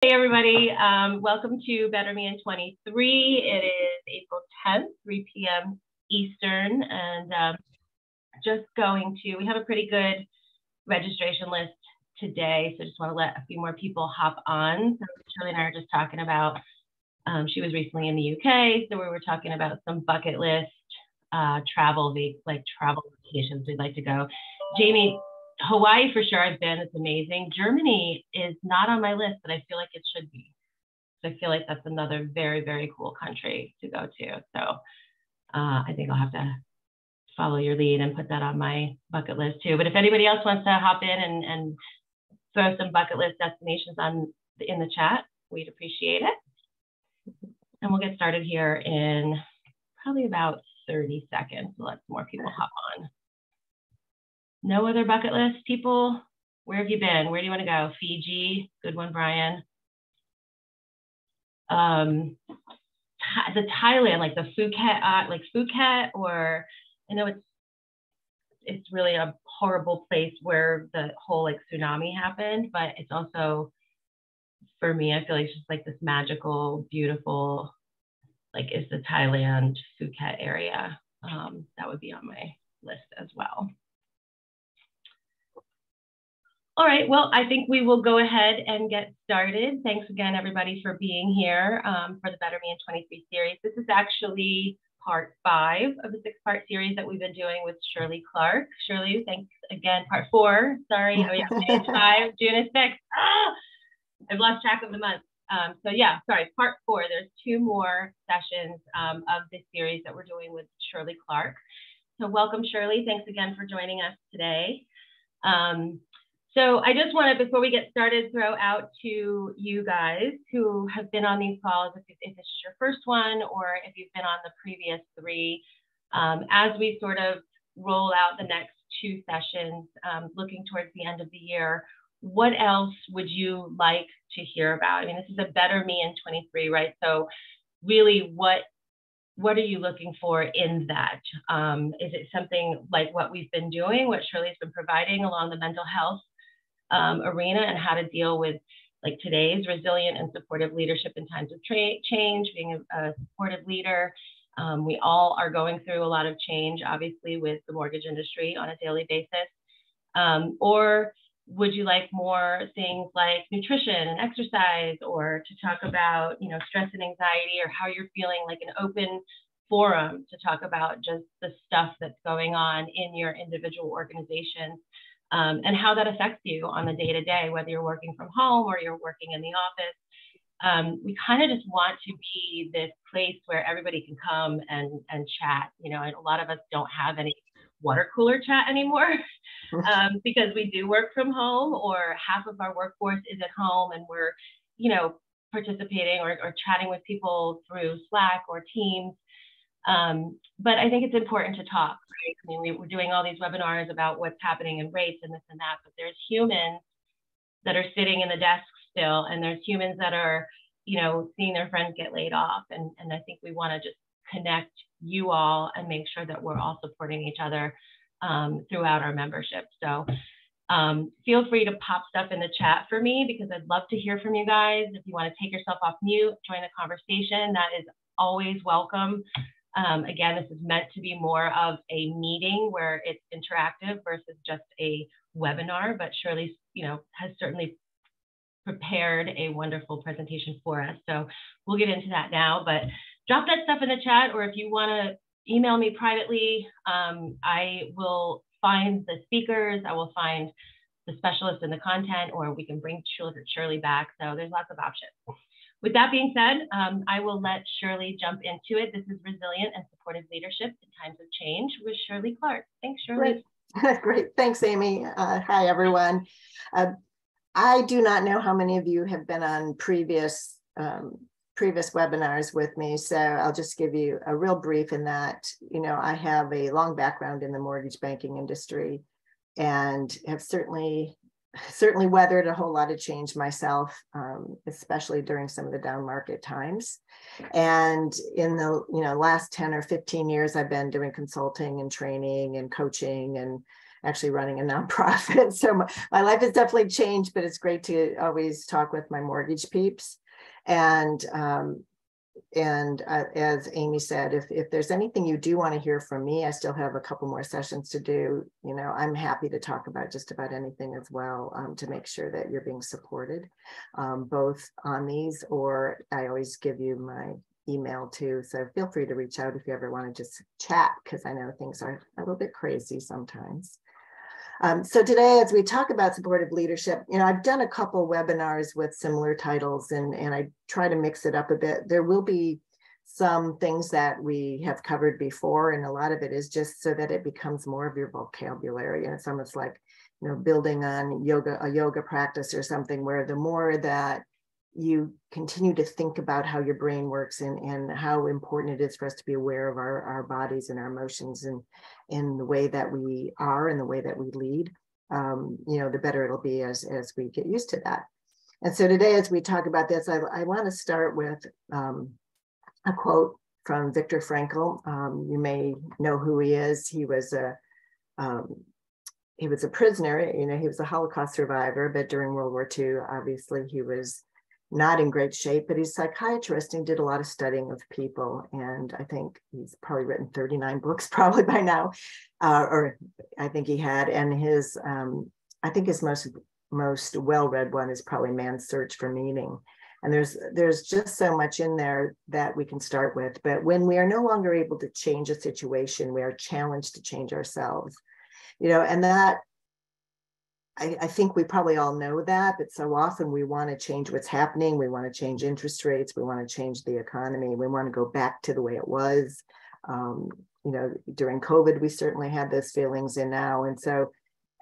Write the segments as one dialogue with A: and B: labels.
A: Hey everybody, welcome to Better Me in 23. It is April 10th, 3 p.m. Eastern, and we have a pretty good registration list today, so just want to let a few more people hop on. So Shirley and I are just talking about, she was recently in the UK, so we were talking about some bucket list travel locations we'd like to go. Jamie, Hawaii for sure, I've been, it's amazing. Germany is not on my list, but I feel like it should be. So I feel like that's another very, very cool country to go to. So I think I'll have to follow your lead and put that on my bucket list too. But if anybody else wants to hop in and throw some bucket list destinations in the chat, we'd appreciate it. And we'll get started here in probably about 30 seconds. So let more people hop on. No other bucket list, people? Where have you been? Where do you want to go? Fiji, good one, Brian. The Thailand, like the Phuket, or I know it's really a horrible place where the whole like tsunami happened, but it's also, for me, I feel like it's just like this magical, beautiful, like is the Thailand Phuket area. That would be on my list as well. All right, well, I think we will go ahead and get started. Thanks again, everybody, for being here for the Better Me in 23 series. This is actually part 5 of the 6-part series that we've been doing with Shirley Clark. Shirley, thanks again. Part 4, sorry. Oh, yeah, page 5, June is 6. I've lost track of the month. So yeah, sorry, part 4. There's 2 more sessions of this series that we're doing with Shirley Clark. So welcome, Shirley. Thanks again for joining us today. So I just want to, before we get started, throw out to you guys who have been on these calls, if this is your first one or if you've been on the previous 3, as we sort of roll out the next 2 sessions, looking towards the end of the year, what else would you like to hear about? I mean, this is a Better Me in 23, right? So really, what are you looking for in that? Is it something like what we've been doing, what Shirley's been providing along the mental health arena, and how to deal with like today's resilient and supportive leadership in times of change, being a supportive leader? We all are going through a lot of change, obviously, with the mortgage industry on a daily basis. Or would you like more things like nutrition and exercise, or to talk about, you know, stress and anxiety, or how you're feeling, like an open forum to talk about just the stuff that's going on in your individual organization? And how that affects you on the day-to-day, whether you're working from home or you're working in the office. We kind of just want to be this place where everybody can come and chat, you know, and a lot of us don't have any water cooler chat anymore because we do work from home, or half of our workforce is at home and we're, you know, participating or chatting with people through Slack or Teams. But I think it's important to talk, right? I mean, we're doing all these webinars about what's happening in rates and this and that, but there's humans that are sitting in the desk still, and there's humans that are, you know, seeing their friends get laid off. And I think we want to just connect you all and make sure that we're all supporting each other throughout our membership. So feel free to pop stuff in the chat for me, because I'd love to hear from you guys. If you want to take yourself off mute, join the conversation, that is always welcome. Again, this is meant to be more of a meeting where it's interactive versus just a webinar, but Shirley, you know, has certainly prepared a wonderful presentation for us. So we'll get into that now, but drop that stuff in the chat, or if you want to email me privately, I will find the speakers, I will find the specialists in the content, or we can bring Shirley back. So there's lots of options. With that being said, I will let Shirley jump into it. This is Resilient and Supportive Leadership in Times of Change with Shirley Clark. Thanks, Shirley.
B: Great. Thanks, Amy. Hi, everyone. I do not know how many of you have been on previous webinars with me, so I'll just give you a real brief in that. You know, I have a long background in the mortgage banking industry and have certainly weathered a whole lot of change myself, especially during some of the down market times. And in the last 10 or 15 years, I've been doing consulting and training and coaching and actually running a nonprofit. So my life has definitely changed, but it's great to always talk with my mortgage peeps. And as Amy said, if there's anything you do want to hear from me, I still have a couple more sessions to do. You know, I'm happy to talk about just about anything as well, to make sure that you're being supported, both on these, or I always give you my email too. So feel free to reach out if you ever want to just chat, because I know things are a little bit crazy sometimes. So today, as we talk about supportive leadership, you know, I've done a couple webinars with similar titles, and I try to mix it up a bit. There will be some things that we have covered before, and a lot of it is just so that it becomes more of your vocabulary. And it's almost like, you know, building on a yoga practice or something, where the more that you continue to think about how your brain works and how important it is for us to be aware of our bodies and our emotions and in the way that we are and the way that we lead, you know, the better it'll be as we get used to that. And so today, as we talk about this, I want to start with a quote from Viktor Frankl. You may know who he is. He was a prisoner. You know, he was a Holocaust survivor, but during World War II, obviously he was not in great shape, but he's a psychiatrist and did a lot of studying of people. And I think he's probably written 39 books probably by now, or I think he had. And his, I think his most well-read one is probably Man's Search for Meaning. And there's just so much in there that we can start with. But when we are no longer able to change a situation, we are challenged to change ourselves, you know, and that, I think we probably all know that, but so often we want to change what's happening. We want to change interest rates. We want to change the economy. We want to go back to the way it was. You know, during COVID, we certainly had those feelings, and now. And so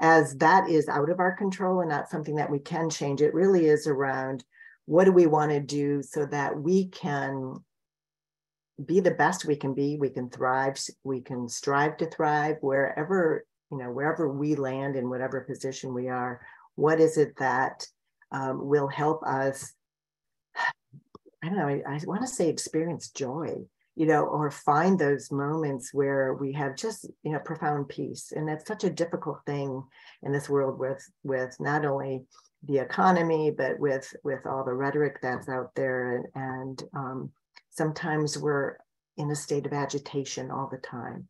B: as that is out of our control and not something that we can change, it really is around what do we want to do so that we can be the best we can be, we can thrive, we can strive to thrive wherever, you know, wherever we land in whatever position we are. What is it that will help us, I don't know, I want to say experience joy, you know, or find those moments where we have just, you know, profound peace. And that's such a difficult thing in this world with not only the economy, but with all the rhetoric that's out there. And sometimes we're in a state of agitation all the time.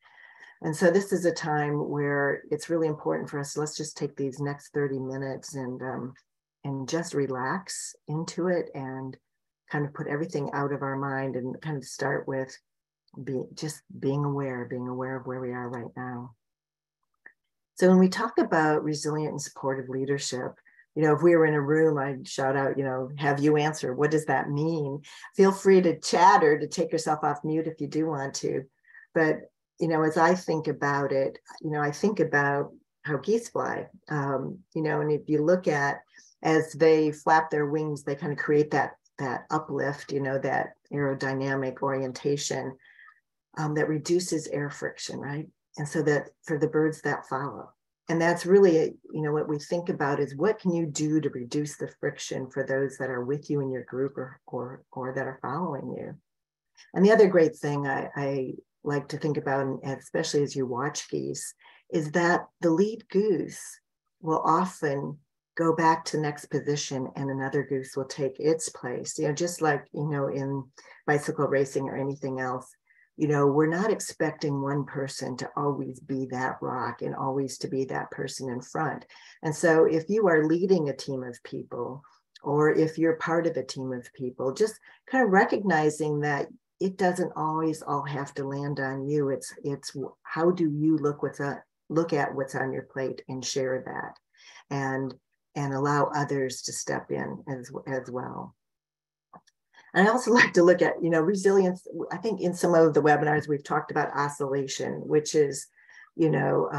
B: And so this is a time where it's really important for us. Let's just take these next 30 minutes and just relax into it and kind of put everything out of our mind and kind of start with being aware of where we are right now. So when we talk about resilient and supportive leadership, you know, if we were in a room, I'd shout out, you know, have you answer, what does that mean? Feel free to chat or to take yourself off mute if you do want to. But you know, as I think about it, you know, I think about how geese fly, you know, and if you look at, as they flap their wings, they kind of create that uplift, you know, that aerodynamic orientation that reduces air friction, right? And so that for the birds that follow. And that's really, you know, what we think about is what can you do to reduce the friction for those that are with you in your group or that are following you. And the other great thing I like to think about, and especially as you watch geese, is that the lead goose will often go back to next position and another goose will take its place. You know, just like, you know, in bicycle racing or anything else, you know, we're not expecting one person to always be that rock and always to be that person in front. And so if you are leading a team of people, or if you're part of a team of people, just kind of recognizing that it doesn't always all have to land on you. It's how do you look at what's on your plate and share that, and allow others to step in as well. And I also like to look at, you know, resilience. I think in some of the webinars we've talked about oscillation, which is, you know,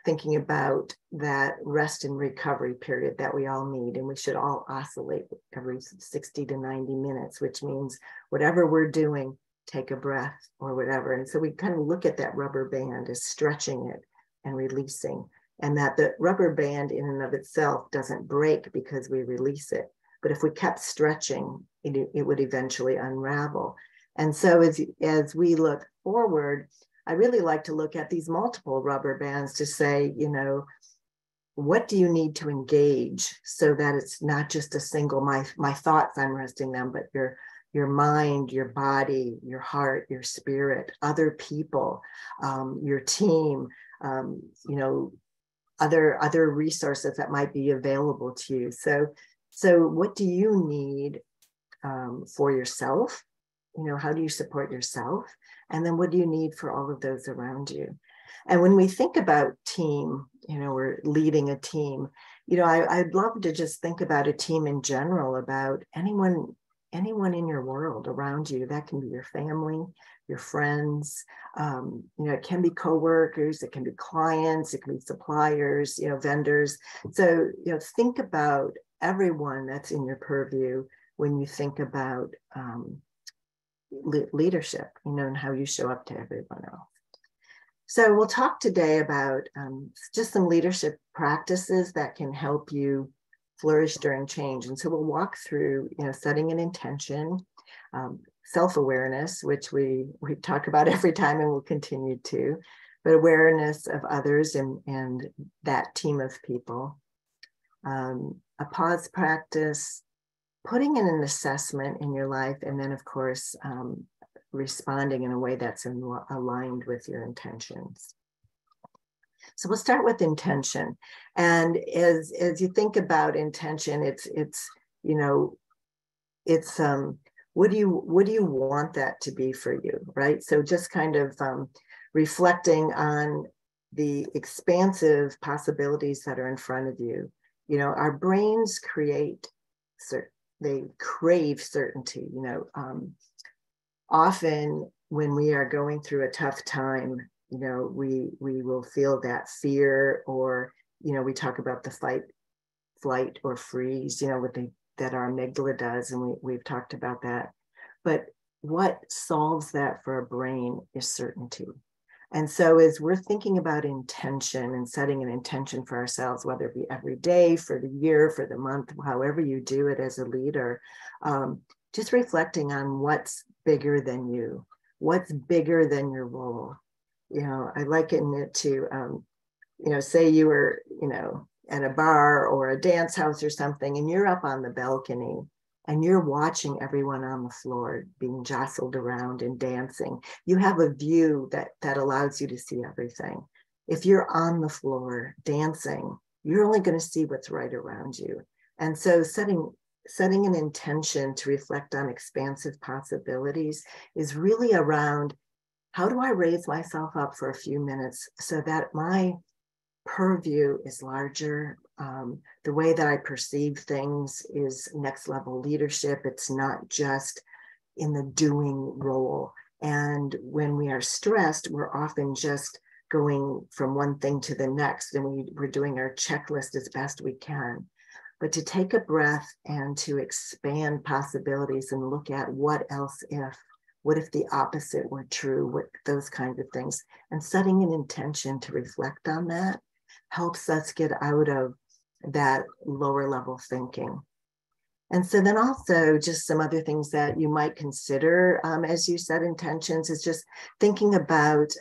B: thinking about that rest and recovery period that we all need, and we should all oscillate every 60 to 90 minutes, which means whatever we're doing, take a breath or whatever. And so we kind of look at that rubber band as stretching it and releasing, and that the rubber band in and of itself doesn't break because we release it. But if we kept stretching, it would eventually unravel. And so as we look forward, I really like to look at these multiple rubber bands to say, you know, what do you need to engage so that it's not just a single, my thoughts, I'm resting them, but your mind, your body, your heart, your spirit, other people, your team, you know, other resources that might be available to you. So what do you need for yourself? You know, how do you support yourself? And then what do you need for all of those around you? And when we think about team, you know, we're leading a team, you know, I'd love to just think about a team in general, about anyone in your world around you. That can be your family, your friends, you know, it can be coworkers, it can be clients, it can be suppliers, you know, vendors. So, you know, think about everyone that's in your purview when you think about leadership, you know, and how you show up to everyone else. So we'll talk today about just some leadership practices that can help you flourish during change. And so we'll walk through, you know, setting an intention, self-awareness, which we talk about every time and will continue to, but awareness of others and that team of people, a pause practice, putting in an assessment in your life, and then of course, responding in a way that's aligned with your intentions. So we'll start with intention. And as you think about intention, it's you know, it's what do you want that to be for you, right? So just kind of reflecting on the expansive possibilities that are in front of you. You know, our brains they crave certainty, you know. Often when we are going through a tough time, you know, we will feel that fear, or, you know, we talk about the fight, flight, or freeze, you know, that our amygdala does, and we've talked about that. But what solves that for a brain is certainty. And so as we're thinking about intention and setting an intention for ourselves, whether it be every day, for the year, for the month, however you do it as a leader, just reflecting on what's bigger than you, what's bigger than your role. You know, I liken it to, you know, say you were, you know, at a bar or a dance house or something, and you're up on the balcony and you're watching everyone on the floor being jostled around and dancing. You have a view that allows you to see everything. If you're on the floor dancing, you're only going to see what's right around you. And so setting an intention to reflect on expansive possibilities is really around, how do I raise myself up for a few minutes so that my purview is larger? The way that I perceive things is next level leadership. It's not just in the doing role. And when we are stressed, we're often just going from one thing to the next, and we're doing our checklist as best we can. But to take a breath and to expand possibilities and look at what if the opposite were true, what those kinds of things, and setting an intention to reflect on that helps us get out of that lower level thinking. And so then also just some other things that you might consider as you set intentions is just thinking about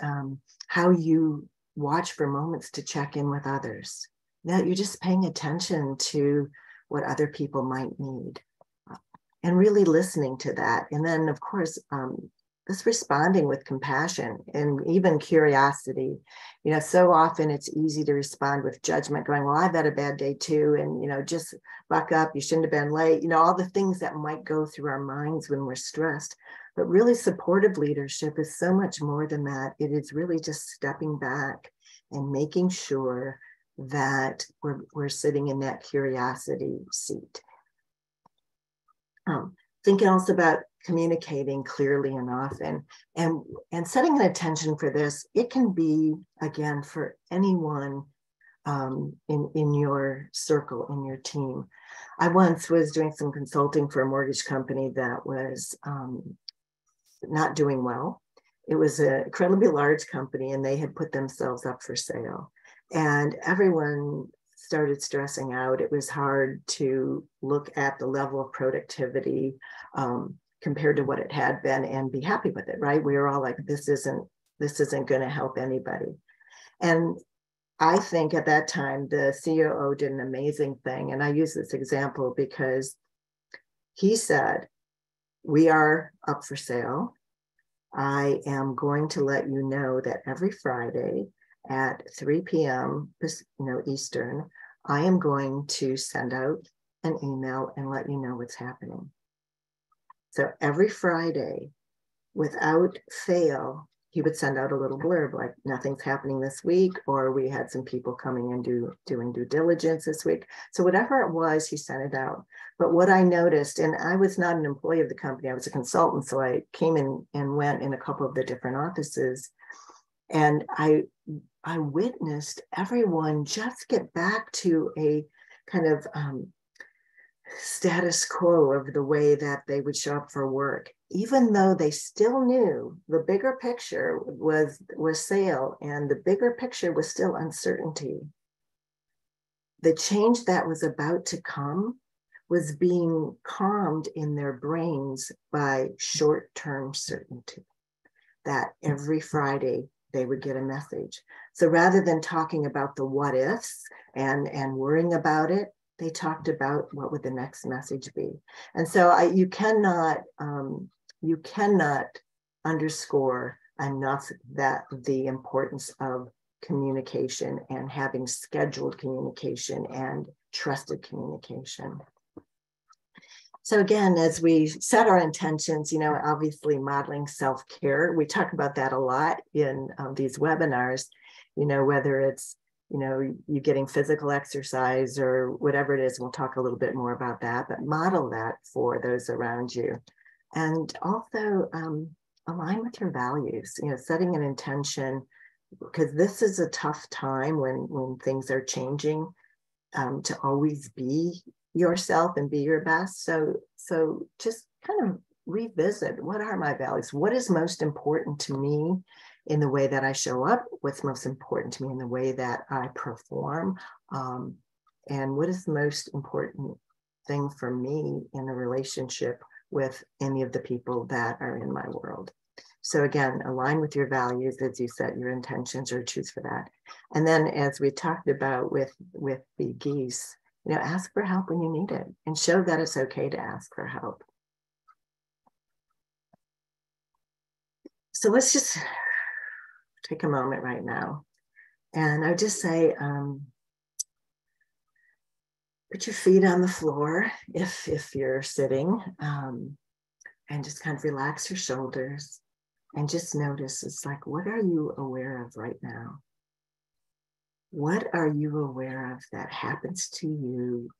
B: how you watch for moments to check in with others. That you're just paying attention to what other people might need and really listening to that. And then of course, just responding with compassion and even curiosity. You know, so often it's easy to respond with judgment, going, well, I've had a bad day too. And, you know, just buck up, you shouldn't have been late. You know, all the things that might go through our minds when we're stressed. But really supportive leadership is so much more than that. It is really just stepping back and making sure that we're sitting in that curiosity seat. Thinking also about communicating clearly and often, and setting an intention for this. It can be, again, for anyone in your circle, in your team. I once was doing some consulting for a mortgage company that was not doing well. It was an incredibly large company, and they had put themselves up for sale. And everyone started stressing out. It was hard to look at the level of productivity compared to what it had been and be happy with it, right? We were all like, this isn't This isn't going to help anybody. And I think at that time, the COO did an amazing thing. And I use this example because he said, we are up for sale. I am going to let you know that every Friday at 3 p.m. Eastern, I am going to send out an email and let you know what's happening. So every Friday, without fail, he would send out a little blurb like nothing's happening this week, or we had some people coming and doing due diligence this week. So whatever it was, he sent it out. But what I noticed, and I was not an employee of the company, I was a consultant. So I came in and went in a couple of the different offices, and I witnessed everyone just get back to a kind of status quo of the way that they would show up for work, even though they still knew the bigger picture was sale, and the bigger picture was still uncertainty. The change that was about to come was being calmed in their brains by short-term certainty, that every Friday they would get a message. So rather than talking about the what ifs and worrying about it, they talked about what would the next message be. And so you cannot underscore enough that the importance of communication and having scheduled communication and trusted communication. So again, as we set our intentions, obviously modeling self-care, we talk about that a lot in these webinars, whether it's you getting physical exercise or whatever it is. We'll talk a little bit more about that, but model that for those around you. And also align with your values, setting an intention, because this is a tough time when things are changing, to always be yourself and be your best. So just kind of revisit, what are my values? What is most important to me in the way that I show up? What's most important to me in the way that I perform? And what is the most important thing for me in a relationship with any of the people that are in my world? So again, align with your values as you set your intentions or choose for that. And then, as we talked about with the geese, ask for help when you need it and show that it's okay to ask for help. So let's just take a moment right now. And I would just say, put your feet on the floor if you're sitting, and just kind of relax your shoulders and just notice, it's like, what are you aware of right now? What are you aware of that happens to you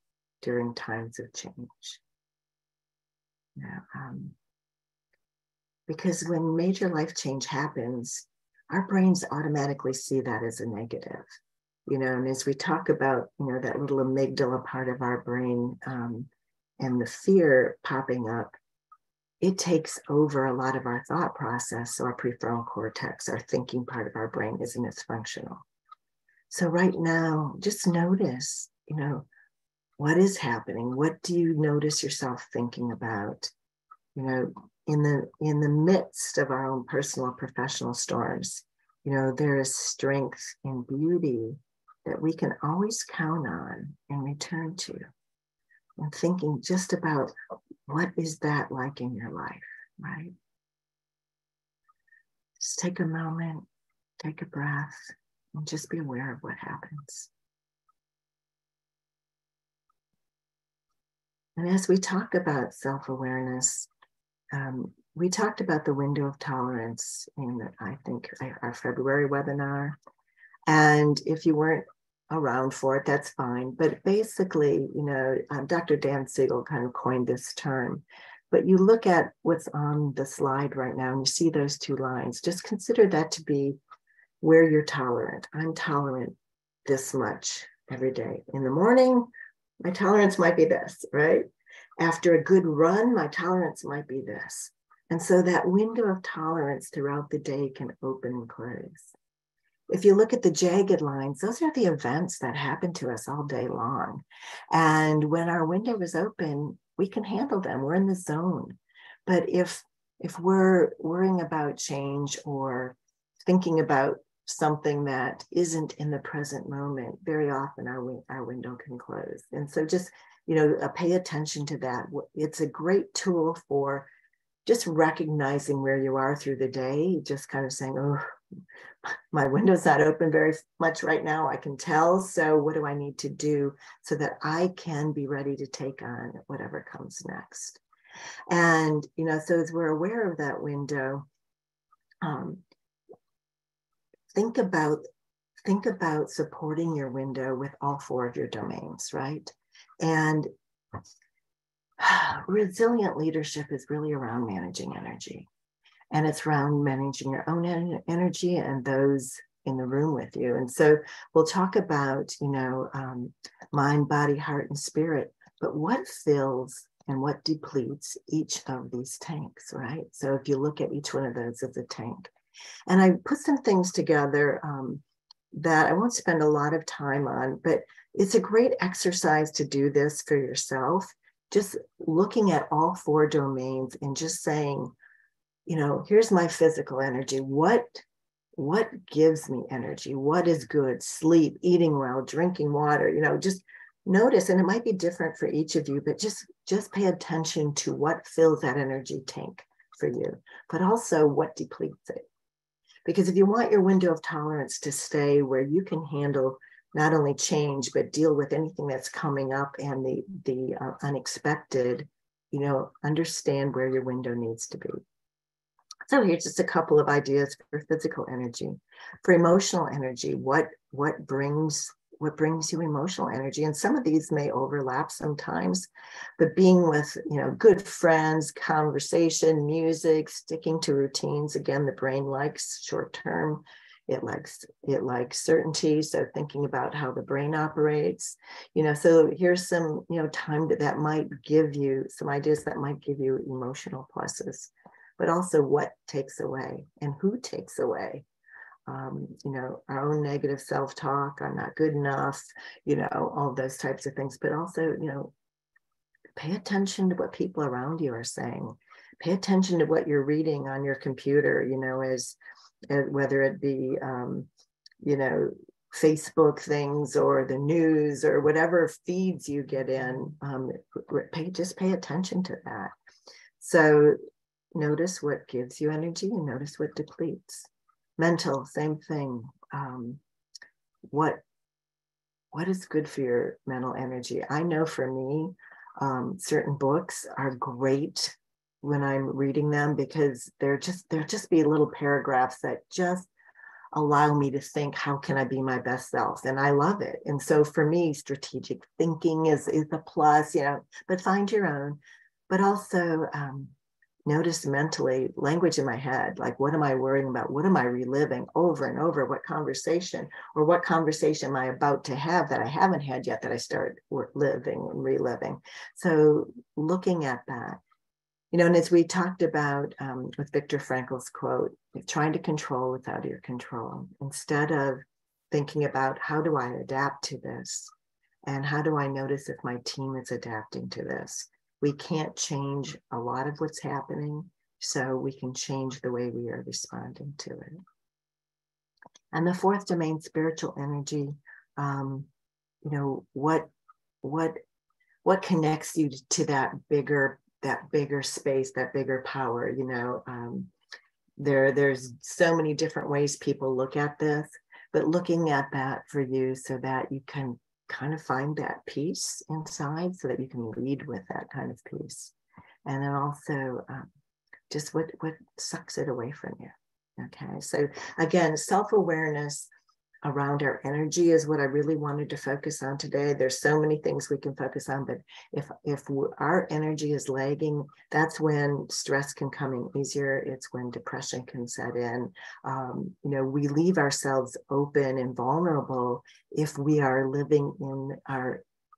B: during times of change? Because when major life change happens, our brains automatically see that as a negative. And as we talk about, that little amygdala part of our brain, and the fear popping up, it takes over a lot of our thought process. So our prefrontal cortex, our thinking part of our brain, isn't as functional. So right now, just notice, what is happening? What do you notice yourself thinking about? In the midst of our own personal and professional storms, there is strength and beauty that we can always count on and return to. And thinking just about, what is that like in your life, right? Just take a moment, take a breath, and just be aware of what happens. And as we talk about self-awareness, we talked about the window of tolerance in, I think, our February webinar. And if you weren't around for it, that's fine. But basically, Dr. Dan Siegel kind of coined this term. But you look at what's on the slide right now and you see those two lines. Just consider that to be where you're tolerant. I'm tolerant this much every day. In the morning, my tolerance might be this, right? After a good run, my tolerance might be this. And so that window of tolerance throughout the day can open and close. If you look at the jagged lines, those are the events that happen to us all day long. And when our window is open, we can handle them. We're in the zone. But if we're worrying about change or thinking about something that isn't in the present moment, very often our window can close. And so just, pay attention to that. It's a great tool for just recognizing where you are through the day, just kind of saying, oh, my window's not open very much right now, I can tell. So what do I need to do so that I can be ready to take on whatever comes next? And, so as we're aware of that window, think about supporting your window with all 4 of your domains, right? And resilient leadership is really around managing energy. And it's around managing your own energy and those in the room with you. And so we'll talk about, mind, body, heart, and spirit, but what fills and what depletes each of these tanks, right? So if you look at each one of those as a tank. And I put some things together that I won't spend a lot of time on, but it's a great exercise to do this for yourself, just looking at all 4 domains and just saying, here's my physical energy. What gives me energy? What is good? Sleep, eating well, drinking water, just notice, and it might be different for each of you, but just pay attention to what fills that energy tank for you, but also what depletes it. Because if you want your window of tolerance to stay where you can handle not only change, but deal with anything that's coming up and the unexpected, understand where your window needs to be. So here's just a couple of ideas for physical energy. For emotional energy, what brings you emotional energy? And some of these may overlap sometimes, but being with, good friends, conversation, music, sticking to routines. Again, the brain likes short term. It likes certainty. So thinking about how the brain operates, so here's some, time that might give you some ideas that might give you emotional pluses, but also what takes away and who takes away. Our own negative self-talk, I'm not good enough, all those types of things, but also, pay attention to what people around you are saying. Pay attention to what you're reading on your computer, as whether it be, Facebook things or the news or whatever feeds you get in, just pay attention to that. So notice what gives you energy and notice what depletes. Mental, same thing. What is good for your mental energy? I know for me, certain books are great when I'm reading them because they'll just be little paragraphs that just allow me to think, how can I be my best self? And I love it. And so for me, strategic thinking is a plus, but find your own. But also notice mentally language in my head, like what am I worrying about? What am I reliving over and over? What conversation am I about to have that I haven't had yet that I started living and reliving? So looking at that, and as we talked about with Viktor Frankl's quote, trying to control without your control, instead of thinking about how do I adapt to this and how do I notice if my team is adapting to this? We can't change a lot of what's happening, so we can change the way we are responding to it. And the 4th domain, spiritual energy, what connects you to that bigger space, that bigger power? There's so many different ways people look at this, but looking at that for you so that you can kind of find that peace inside so that you can lead with that kind of peace. And then also just what sucks it away from you. Okay, so again, self-awareness around our energy is what I really wanted to focus on today. There's so many things we can focus on, but if our energy is lagging, that's when stress can come in easier. It's when depression can set in. We leave ourselves open and vulnerable if we are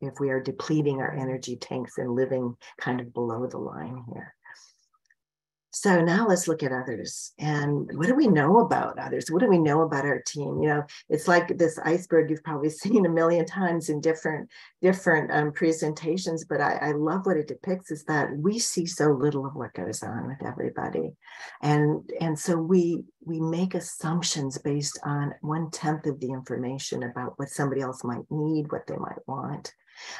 B: if we are depleting our energy tanks and living kind of below the line here. So now let's look at others. And what do we know about others? What do we know about our team? You know, it's like this iceberg you've probably seen a million times in different presentations, but I love what it depicts is that we see so little of what goes on with everybody. And so we make assumptions based on 1/10 of the information about what somebody else might need, what they might want.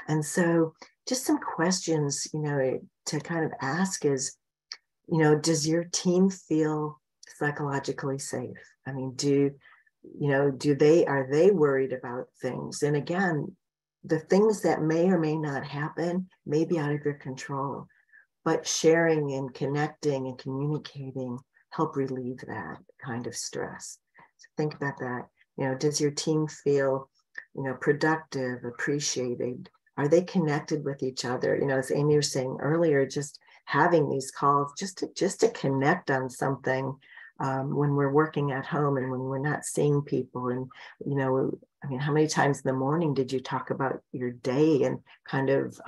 B: And so just some questions, you know, to kind of ask is, you know, does your team feel psychologically safe? I mean, are they worried about things? And again, the things that may or may not happen may be out of your control, but sharing and connecting and communicating help relieve that kind of stress. So think about that. You know, does your team feel, you know, productive, appreciated? Are they connected with each other? You know, as Amy was saying earlier, just having these calls just to connect on something when we're working at home and when we're not seeing people. And, you know, I mean, how many times in the morning did you talk about your day and kind of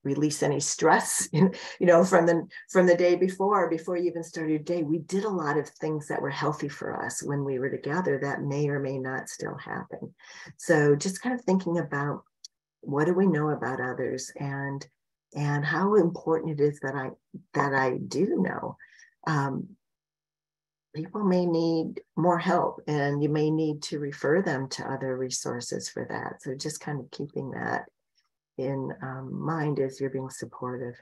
B: release any stress, you know, from the day before you even started your day? We did a lot of things that were healthy for us when we were together that may or may not still happen. So just kind of thinking about what do we know about others and how important it is that I do know. People may need more help and you may need to refer them to other resources for that. So just kind of keeping that in mind as you're being supportive.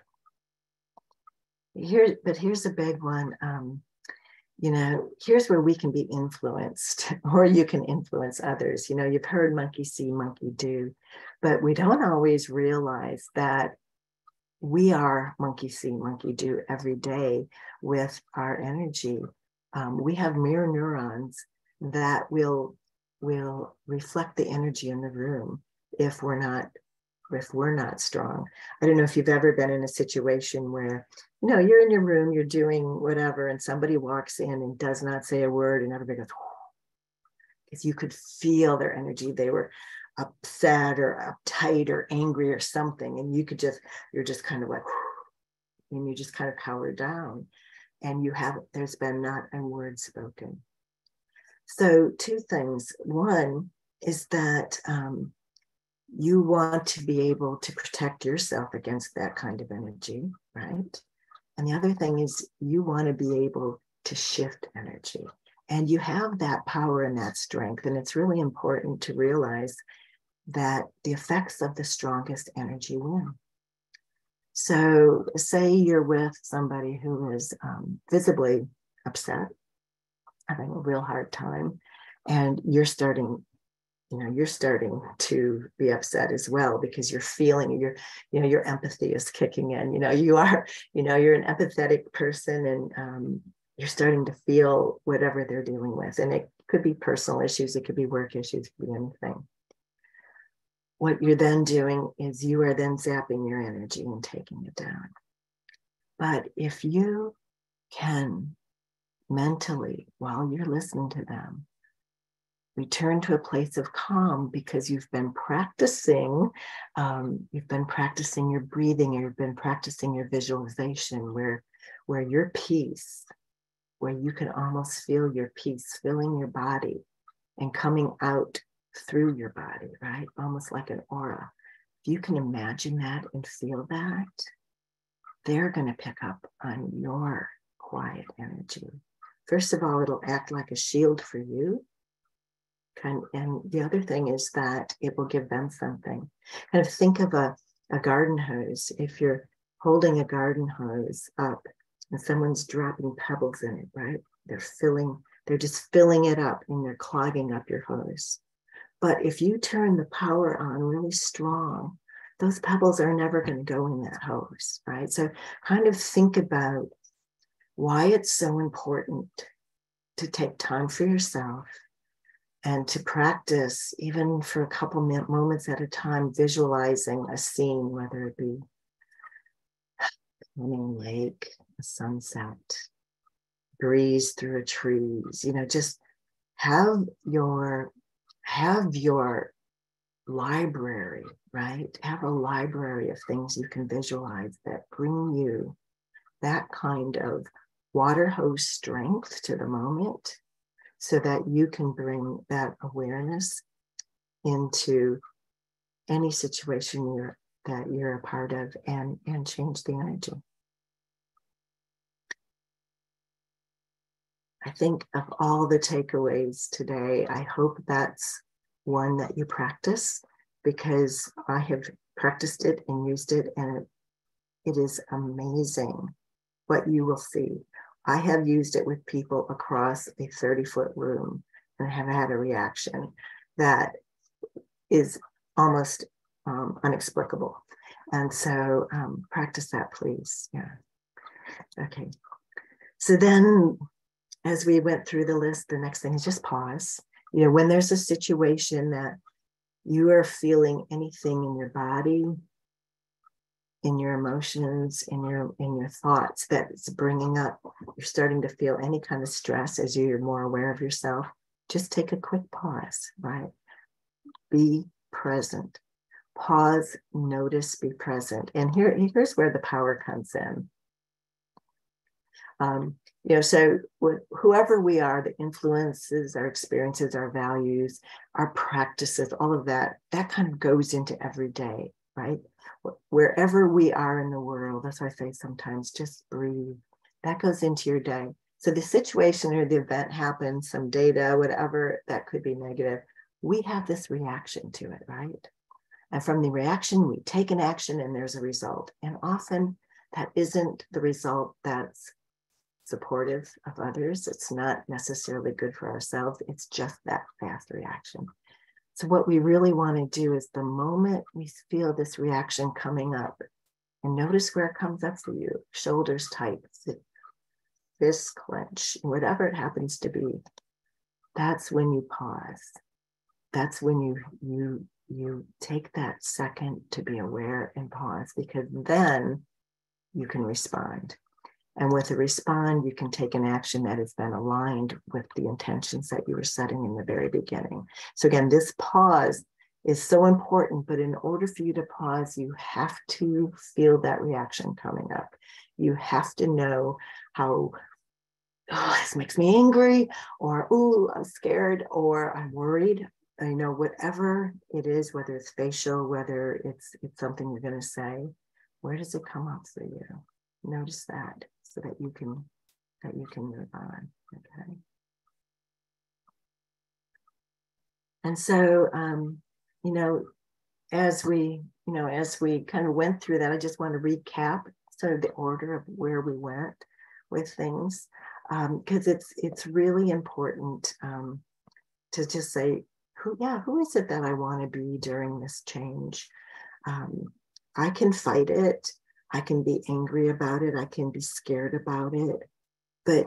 B: Here's a big one. You know, here's where we can be influenced, or you can influence others. You know, you've heard monkey see, monkey do, but we don't always realize that we are monkey see, monkey do every day with our energy. We have mirror neurons that will reflect the energy in the room if we're not strong. I don't know if you've ever been in a situation where, you know, you're in your room, you're doing whatever, and somebody walks in and does not say a word, and everybody goes, because you could feel their energy. They were upset or uptight or angry or something, and you're just kind of like, and you just kind of cower down, and there's been not a word spoken. So two things. One is that you want to be able to protect yourself against that kind of energy, right? And the other thing is you want to be able to shift energy. And you have that power and that strength. And it's really important to realize that the effects of the strongest energy win. So say you're with somebody who is visibly upset, having a real hard time, and you're starting to be upset as well because you're feeling your empathy is kicking in. You're an empathetic person, and you're starting to feel whatever they're dealing with. And it could be personal issues, it could be work issues, it could be anything. What you're then doing is you are then zapping your energy and taking it down. But if you can mentally, while you're listening to them, return to a place of calm because you've been practicing your breathing, you've been practicing your visualization where your peace, where you can almost feel your peace filling your body and coming out through your body, right? Almost like an aura. If you can imagine that and feel that, they're going to pick up on your quiet energy. First of all, it'll act like a shield for you. And the other thing is that it will give them something. Kind of think of a garden hose. If you're holding a garden hose up and someone's dropping pebbles in it, right? They're just filling it up and they're clogging up your hose. But if you turn the power on really strong, those pebbles are never going to go in that hose, right? So kind of think about why it's so important to take time for yourself and to practice, even for a couple moments at a time, visualizing a scene, whether it be a running lake, a sunset, breeze through a trees, just have your library, right? Have a library of things you can visualize that bring you that kind of water hose strength to the moment so that you can bring that awareness into any situation that you're a part of and change the energy. I think of all the takeaways today, I hope that's one that you practice, because I have practiced it and used it, and it is amazing what you will see. I have used it with people across a 30-foot room and have had a reaction that is almost inexplicable. And so practice that, please. Yeah. Okay. So then, as we went through the list, the next thing is just pause. You know, when there's a situation that you are feeling anything in your body, in your emotions, in your thoughts that's bringing up, you're starting to feel any kind of stress as you're more aware of yourself, just take a quick pause, right? Be present. Pause, notice, be present. And here's where the power comes in. You know, so whoever we are, the influences, our experiences, our values, our practices, all of that kind of goes into every day, right? Wherever we are in the world, that's why I say sometimes just breathe. That goes into your day. So the situation or the event happens, some data, whatever, that could be negative. We have this reaction to it, right? And from the reaction, we take an action and there's a result. And often that isn't the result that's supportive of others. It's not necessarily good for ourselves. It's just that fast reaction. So what we really want to do is the moment we feel this reaction coming up, and notice where it comes up for you, shoulders tight, fists clench, whatever it happens to be, that's when you pause. That's when you take that second to be aware and pause, because then you can respond. And with a respond, you can take an action that has been aligned with the intentions that you were setting in the very beginning. So again, this pause is so important, but in order for you to pause, you have to feel that reaction coming up. You have to know how, oh, this makes me angry, or, oh, I'm scared, or I'm worried. You know, whatever it is, whether it's facial, whether it's something you're going to say, where does it come up for you? Notice that, so that you can move on. Okay. And so, you know, as we kind of went through that, I just want to recap sort of the order of where we went with things, because it's really important to just say, who is it that I want to be during this change? I can fight it. I can be angry about it. I can be scared about it. But,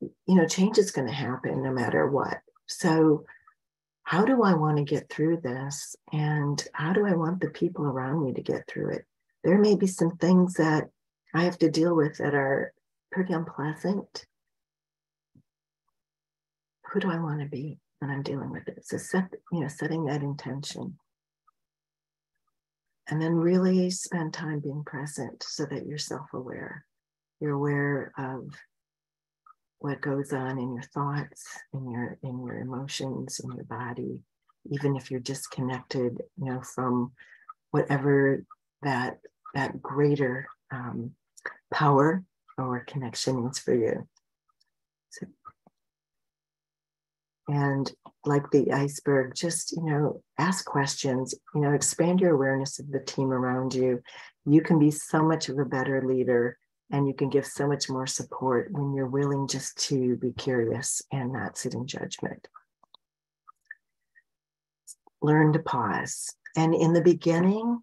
B: you know, change is going to happen no matter what. So how do I want to get through this? And how do I want the people around me to get through it? There may be some things that I have to deal with that are pretty unpleasant. Who do I want to be when I'm dealing with it? So setting that intention. And then really spend time being present so that you're self-aware. You're aware of what goes on in your thoughts, in your emotions, in your body, even if you're disconnected, you know, from whatever that greater power or connection is for you. So, and like the iceberg, just, you know, ask questions, you know, expand your awareness of the team around you. You can be so much of a better leader, and you can give so much more support when you're willing just to be curious and not sit in judgment. Learn to pause. And in the beginning,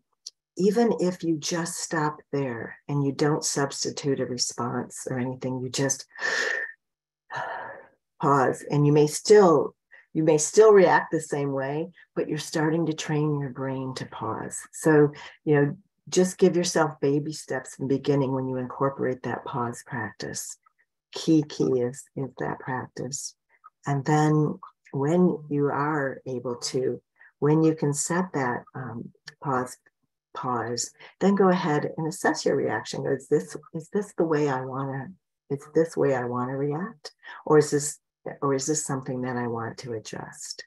B: even if you just stop there and you don't substitute a response or anything, you just pause, and you may still react the same way, but you're starting to train your brain to pause. So, you know, just give yourself baby steps in the beginning when you incorporate that pause practice. Key is that practice. And then when you are able to, when you can set that pause, then go ahead and assess your reaction. Is this the way I want to is this way I want to react, or is this something that I want to adjust?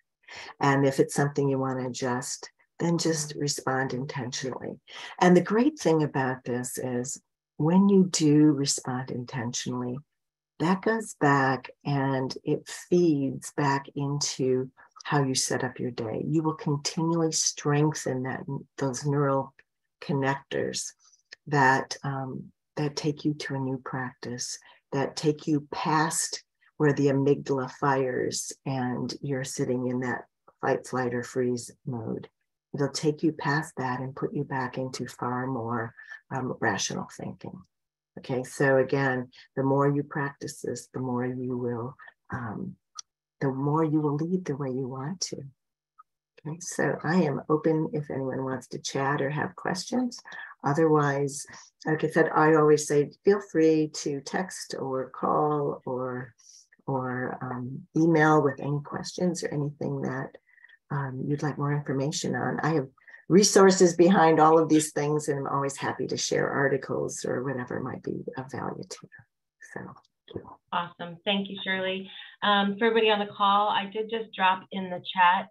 B: And if it's something you want to adjust, then just respond intentionally. And the great thing about this is when you do respond intentionally, that goes back and it feeds back into how you set up your day. You will continually strengthen those neural connectors that take you to a new practice, that take you past where the amygdala fires and you're sitting in that fight, flight, or freeze mode. It'll take you past that and put you back into far more rational thinking. Okay, so again, the more you practice this, the more you will lead the way you want to. Okay, so I am open if anyone wants to chat or have questions. Otherwise, like I said, I always say, feel free to text or call or email with any questions or anything that you'd like more information on. I have resources behind all of these things, and I'm always happy to share articles or whatever might be of value to you. So, thank you.
A: Awesome. Thank you, Shirley. For everybody on the call, I did just drop in the chat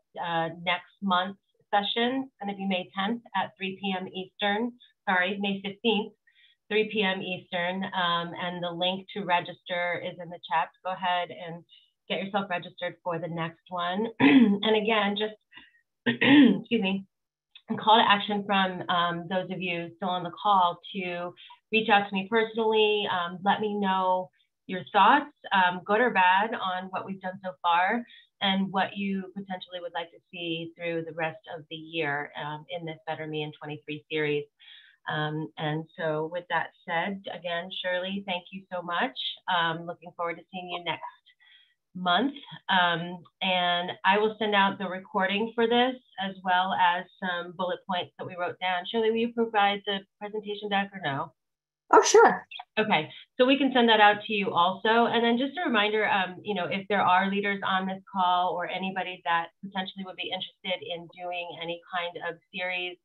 A: next month's session. It's going to be May 10th at 3 p.m. Eastern. Sorry, May 15th, 3 p.m. Eastern. And the link to register is in the chat. Go ahead and get yourself registered for the next one. And again, just, excuse me, a call to action from those of you still on the call to reach out to me personally. Let me know your thoughts, good or bad, on what we've done so far and what you potentially would like to see through the rest of the year in this Better Me in 23 series. And so with that said, again, Shirley, thank you so much. Looking forward to seeing you next month. And I will send out the recording for this as well as some bullet points that we wrote down. Shirley, will you provide the presentation deck or no?
B: Oh, sure.
A: Okay, so we can send that out to you also. And then just a reminder, you know, if there are leaders on this call or anybody that potentially would be interested in doing any kind of series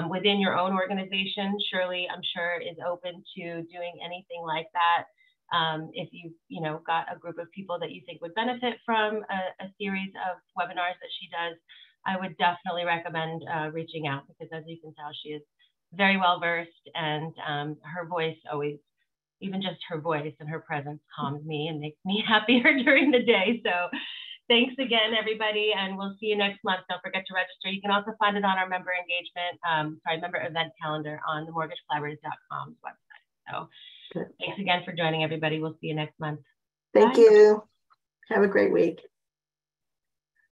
A: within your own organization, Shirley, I'm sure, is open to doing anything like that. If you know, got a group of people that you think would benefit from a series of webinars that she does, I would definitely recommend reaching out, because as you can tell, she is very well versed, and her voice always, even just her voice and her presence, calms me and makes me happier during the day. So thanks again, everybody, and we'll see you next month. Don't forget to register. You can also find it on our member engagement, member event calendar on the mortgagecollaborators.com website. So thanks again for joining, everybody. We'll see you next month.
B: Thank you. Have a great week.